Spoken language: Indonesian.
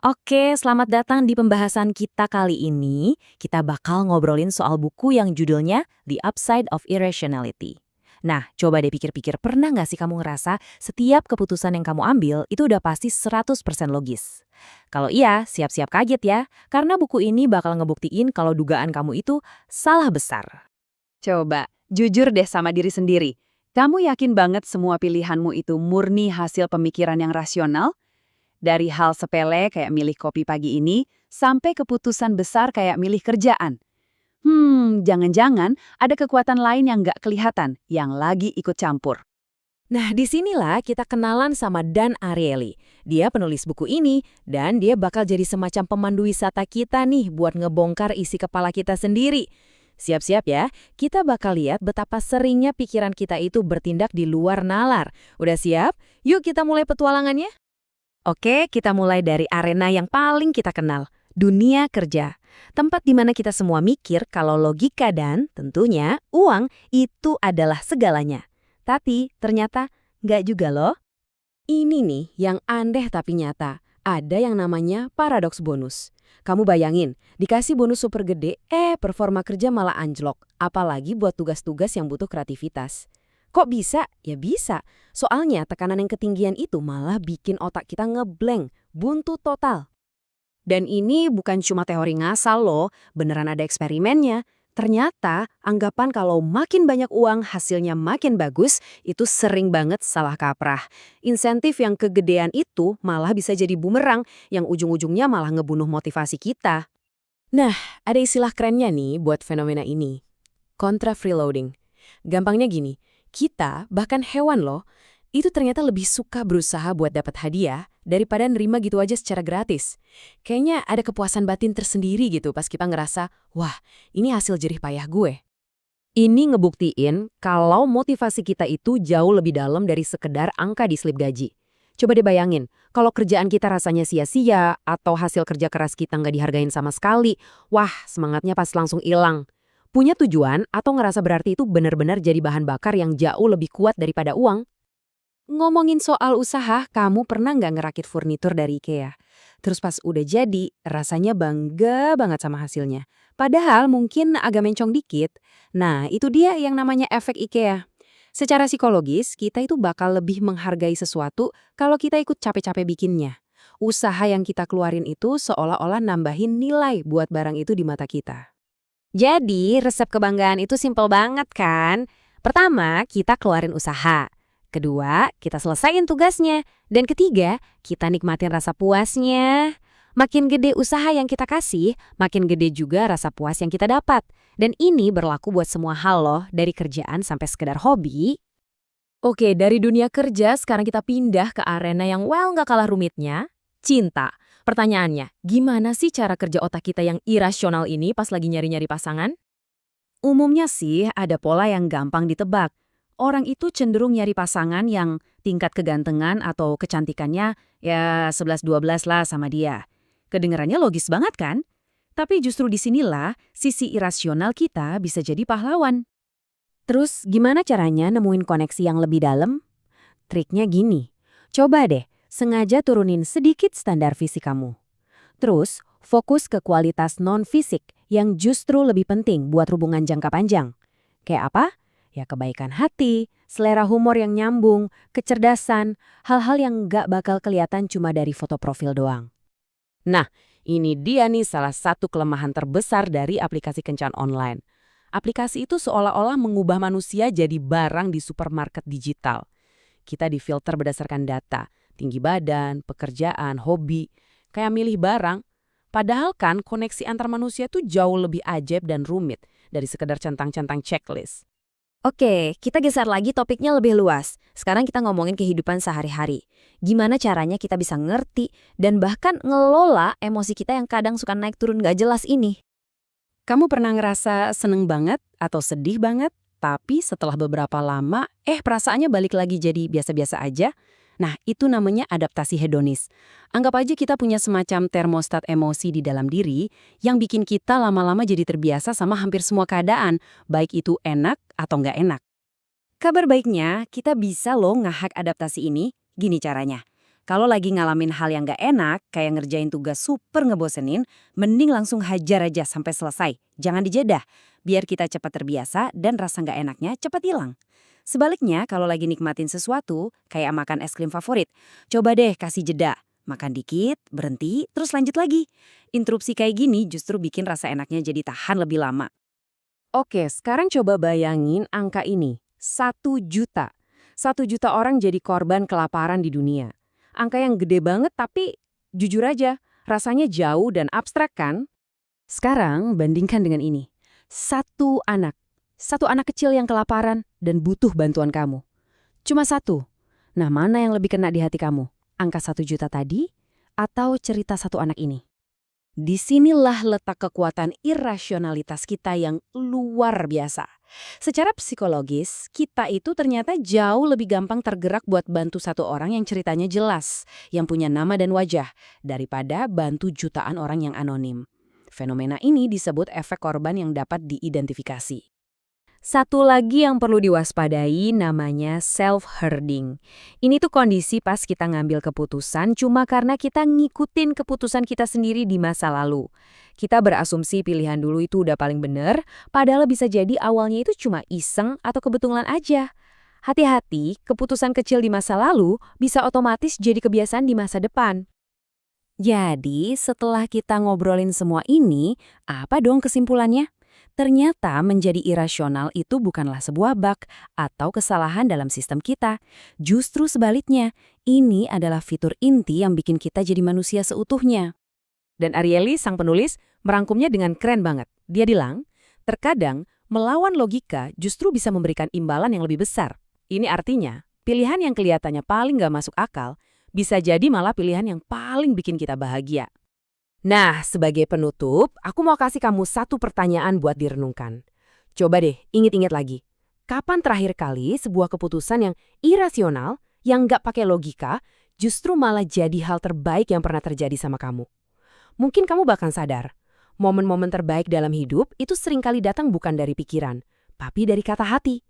Oke, selamat datang di pembahasan kita kali ini. Kita bakal ngobrolin soal buku yang judulnya The Upside of Irrationality. Nah, coba deh pikir-pikir, pernah nggak sih kamu ngerasa setiap keputusan yang kamu ambil itu udah pasti 100% logis? Kalau iya, siap-siap kaget ya, karena buku ini bakal ngebuktiin kalau dugaan kamu itu salah besar. Coba, jujur deh sama diri sendiri. Kamu yakin banget semua pilihanmu itu murni hasil pemikiran yang rasional? Dari hal sepele kayak milih kopi pagi ini, sampai keputusan besar kayak milih kerjaan. Jangan-jangan ada kekuatan lain yang nggak kelihatan, yang lagi ikut campur. Nah, disinilah kita kenalan sama Dan Ariely. Dia penulis buku ini, dan dia bakal jadi semacam pemandu wisata kita nih buat ngebongkar isi kepala kita sendiri. Siap-siap ya, kita bakal lihat betapa seringnya pikiran kita itu bertindak di luar nalar. Udah siap? Yuk kita mulai petualangannya. Oke, kita mulai dari arena yang paling kita kenal, dunia kerja. Tempat di mana kita semua mikir kalau logika dan, tentunya, uang itu adalah segalanya. Tapi ternyata nggak juga loh. Ini nih yang aneh tapi nyata. Ada yang namanya paradoks bonus. Kamu bayangin, dikasih bonus super gede, performa kerja malah anjlok. Apalagi buat tugas-tugas yang butuh kreativitas. Kok bisa? Ya bisa. Soalnya tekanan yang ketinggian itu malah bikin otak kita ngeblank, buntu total. Dan ini bukan cuma teori ngasal loh, beneran ada eksperimennya. Ternyata anggapan kalau makin banyak uang hasilnya makin bagus itu sering banget salah kaprah. Insentif yang kegedean itu malah bisa jadi bumerang yang ujung-ujungnya malah ngebunuh motivasi kita. Nah, ada istilah kerennya nih buat fenomena ini. Contra freeloading. Gampangnya gini, kita, bahkan hewan loh, itu ternyata lebih suka berusaha buat dapat hadiah daripada nerima gitu aja secara gratis. Kayaknya ada kepuasan batin tersendiri gitu pas kita ngerasa, wah, ini hasil jerih payah gue. Ini ngebuktiin kalau motivasi kita itu jauh lebih dalam dari sekedar angka di slip gaji. Coba deh bayangin, kalau kerjaan kita rasanya sia-sia atau hasil kerja keras kita nggak dihargain sama sekali, wah, semangatnya pas langsung hilang. Punya tujuan atau ngerasa berarti itu benar-benar jadi bahan bakar yang jauh lebih kuat daripada uang. Ngomongin soal usaha, kamu pernah nggak ngerakit furnitur dari IKEA? Terus pas udah jadi, rasanya bangga banget sama hasilnya. Padahal mungkin agak mencong dikit. Nah, itu dia yang namanya efek IKEA. Secara psikologis, kita itu bakal lebih menghargai sesuatu kalau kita ikut capek-capek bikinnya. Usaha yang kita keluarin itu seolah-olah nambahin nilai buat barang itu di mata kita. Jadi, resep kebanggaan itu simpel banget kan? Pertama, kita keluarin usaha. Kedua, kita selesaiin tugasnya. Dan ketiga, kita nikmatin rasa puasnya. Makin gede usaha yang kita kasih, makin gede juga rasa puas yang kita dapat. Dan ini berlaku buat semua hal loh, dari kerjaan sampai sekedar hobi. Oke, dari dunia kerja sekarang kita pindah ke arena yang nggak kalah rumitnya, cinta. Pertanyaannya, gimana sih cara kerja otak kita yang irasional ini pas lagi nyari-nyari pasangan? Umumnya sih ada pola yang gampang ditebak. Orang itu cenderung nyari pasangan yang tingkat kegantengan atau kecantikannya ya 11-12 lah sama dia. Kedengarannya logis banget kan? Tapi justru disinilah sisi irasional kita bisa jadi pahlawan. Terus gimana caranya nemuin koneksi yang lebih dalam? Triknya gini, coba deh sengaja turunin sedikit standar fisik kamu. Terus fokus ke kualitas non-fisik yang justru lebih penting buat hubungan jangka panjang. Kayak apa? Ya kebaikan hati, selera humor yang nyambung, kecerdasan, hal-hal yang nggak bakal kelihatan cuma dari foto profil doang. Nah, ini dia nih salah satu kelemahan terbesar dari aplikasi kencan online. Aplikasi itu seolah-olah mengubah manusia jadi barang di supermarket digital. Kita difilter berdasarkan data, tinggi badan, pekerjaan, hobi, kayak milih barang. Padahal kan koneksi antar manusia tuh jauh lebih ajaib dan rumit dari sekedar centang-centang checklist. Oke, kita geser lagi topiknya lebih luas. Sekarang kita ngomongin kehidupan sehari-hari. Gimana caranya kita bisa ngerti dan bahkan ngelola emosi kita yang kadang suka naik turun gak jelas ini. Kamu pernah ngerasa seneng banget atau sedih banget, tapi setelah beberapa lama, perasaannya balik lagi jadi biasa-biasa aja? Nah, itu namanya adaptasi hedonis. Anggap aja kita punya semacam termostat emosi di dalam diri yang bikin kita lama-lama jadi terbiasa sama hampir semua keadaan, baik itu enak atau nggak enak. Kabar baiknya, kita bisa loh ngehack adaptasi ini. Gini caranya. Kalau lagi ngalamin hal yang gak enak, kayak ngerjain tugas super ngebosenin, mending langsung hajar aja sampai selesai. Jangan dijedah, biar kita cepat terbiasa dan rasa gak enaknya cepat hilang. Sebaliknya, kalau lagi nikmatin sesuatu, kayak makan es krim favorit, coba deh kasih jeda. Makan dikit, berhenti, terus lanjut lagi. Interupsi kayak gini justru bikin rasa enaknya jadi tahan lebih lama. Oke, sekarang coba bayangin angka ini. 1 juta. 1 juta orang jadi korban kelaparan di dunia. Angka yang gede banget tapi jujur aja, rasanya jauh dan abstrak kan? Sekarang bandingkan dengan ini. Satu anak. Satu anak kecil yang kelaparan dan butuh bantuan kamu. Cuma satu. Nah, mana yang lebih kena di hati kamu? Angka 1 juta tadi atau cerita satu anak ini? Disinilah letak kekuatan irasionalitas kita yang luar biasa. Secara psikologis, kita itu ternyata jauh lebih gampang tergerak buat bantu satu orang yang ceritanya jelas, yang punya nama dan wajah, daripada bantu jutaan orang yang anonim. Fenomena ini disebut efek korban yang dapat diidentifikasi. Satu lagi yang perlu diwaspadai namanya self-herding. Ini tuh kondisi pas kita ngambil keputusan cuma karena kita ngikutin keputusan kita sendiri di masa lalu. Kita berasumsi pilihan dulu itu udah paling bener, padahal bisa jadi awalnya itu cuma iseng atau kebetulan aja. Hati-hati, keputusan kecil di masa lalu bisa otomatis jadi kebiasaan di masa depan. Jadi, setelah kita ngobrolin semua ini, apa dong kesimpulannya? Ternyata menjadi irasional itu bukanlah sebuah bug atau kesalahan dalam sistem kita. Justru sebaliknya, ini adalah fitur inti yang bikin kita jadi manusia seutuhnya. Dan Ariely, sang penulis, merangkumnya dengan keren banget. Dia bilang, terkadang melawan logika justru bisa memberikan imbalan yang lebih besar. Ini artinya, pilihan yang kelihatannya paling gak masuk akal, bisa jadi malah pilihan yang paling bikin kita bahagia. Nah, sebagai penutup, aku mau kasih kamu satu pertanyaan buat direnungkan. Coba deh, ingat-ingat lagi. Kapan terakhir kali sebuah keputusan yang irasional, yang nggak pakai logika, justru malah jadi hal terbaik yang pernah terjadi sama kamu? Mungkin kamu bahkan sadar, momen-momen terbaik dalam hidup itu seringkali datang bukan dari pikiran, tapi dari kata hati.